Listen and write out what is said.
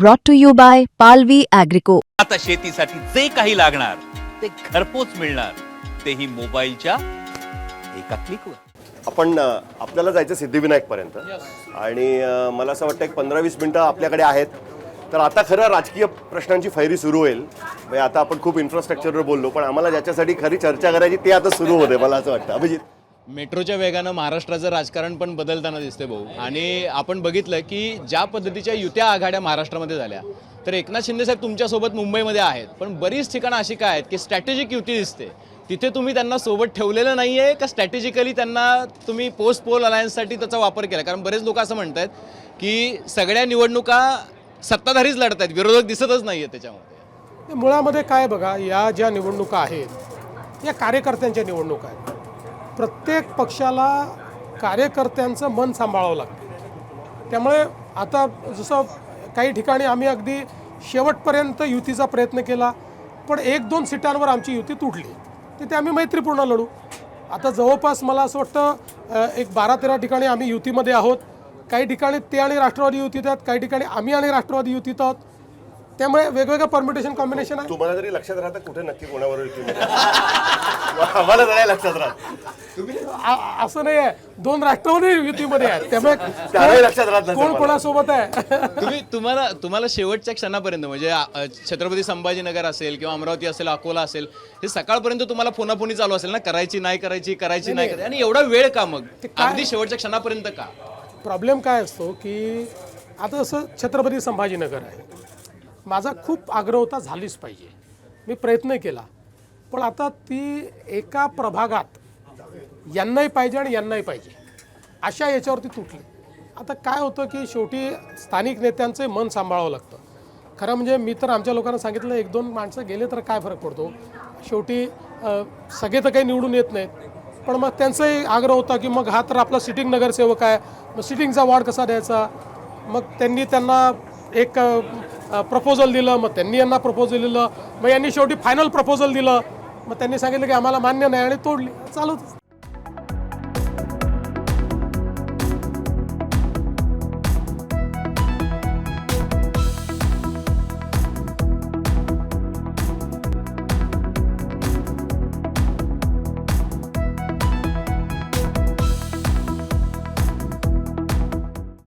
brought to you by Palvi Agrico. आता शेतीसाठी जे काही लागणार ते घरपोच मिळणार, तेही मोबाईलच्या एका क्लिकवर. आपण आपल्याला जायचं सिद्धिविनायक पर्यंत आणि मला असं वाटतं एक 15-20 मिनिटं आपल्याकडे आहेत. तर आता खरं राजकीय प्रश्नांची फैरी सुरू होईल. म्हणजे आता आपण खूप इन्फ्रास्ट्रक्चरवर बोललो, पण आम्हाला ज्याच्यासाठी खरी चर्चा करायची ते आता सुरू होते मला असं वाटतं. अभिजित, मेट्रोच्या वेगानं महाराष्ट्राचं राजकारण पण बदलताना दिसते भाऊ. आणि आपण बघितलं की ज्या पद्धतीच्या युत्या आघाड्या महाराष्ट्रामध्ये झाल्या, तर एकनाथ शिंदे साहेब तुमच्यासोबत मुंबईमध्ये आहेत, पण बरीच ठिकाणं अशी काय आहेत की स्ट्रॅटेजिक युती दिसते. तिथे तुम्ही त्यांना सोबत ठेवलेलं नाही आहे का स्ट्रॅटेजिकली त्यांना तुम्ही पोस्ट पोल अलायन्ससाठी त्याचा वापर केला? कारण बरेच लोक असं म्हणतात की सगळ्या निवडणुका सत्ताधारीच लढत आहेत, विरोधक दिसतच नाही आहे त्याच्यामध्ये. मुळामध्ये काय बघा, या ज्या निवडणुका आहेत या कार्यकर्त्यांच्या निवडणुका आहेत. प्रत्येक पक्षाला कार्यकर्त्यांचं मन सांभाळावं लागतं. त्यामुळे आता जसं काही ठिकाणी आम्ही अगदी शेवटपर्यंत युतीचा प्रयत्न केला, पण 1-2 सीटांवर आमची युती तुटली. तिथे आम्ही मैत्रीपूर्ण लढू. आता जवळपास मला असं वाटतं एक 12-13 ठिकाणी आम्ही युतीमध्ये आहोत. काही ठिकाणी ते आणि राष्ट्रवादी युतीत आहेत, काही ठिकाणी आम्ही आणि राष्ट्रवादी युतीत आहोत. त्यामुळे वेगवेगळं परम्युटेशन कॉम्बिनेशन आहे. तुम्हाला जरी लक्षात राहतं कुठे नक्की कोणावर आम्हाला जरा लक्षात राहत असं नाही आहे, 2 राष्ट्रवादी युतीमध्ये आहेत, त्यामुळे लक्षात राहत कोण कोणासोबत आहे. तुम्हाला शेवटच्या क्षणापर्यंत म्हणजे छत्रपती संभाजीनगर असेल किंवा अमरावती असेल, अकोला असेल, हे सकाळपर्यंत तुम्हाला फोनाफोनी चालू असेल ना, करायची नाही करायची, करायची नाही करायची, आणि एवढा वेळ का मग अगदी शेवटच्या क्षणापर्यंत का? प्रॉब्लेम काय असतो की आता जसं छत्रपती संभाजीनगर आहे, माझा खूप आग्रह होता झालीच पाहिजे, मी प्रयत्न केला, पण आता ती एका प्रभागात यांनाही पाहिजे आणि यांनाही पाहिजे अशा याच्यावरती तुटली. आता काय होतं की शेवटी स्थानिक नेत्यांचं मन सांभाळावं लागतं. खरं म्हणजे मी तर आमच्या लोकांना सांगितलं 1-2 माणसं गेले तर काय फरक पडतो, शेवटी सगळे तर काही निवडून येत नाहीत. पण मग त्यांचाही आग्रह होता की मग हा तर आपला सिटिंग नगरसेवक आहे, मग सिटिंगचा वॉर्ड कसा द्यायचा. मग त्यांना एक प्रपोजल दिलं, मग त्यांनी यांना प्रपोजल दिलं, मग यांनी शेवटी फायनल प्रपोजल दिलं, मग त्यांनी सांगितलं की आम्हाला मान्य नाही आणि तोडली. चालूच.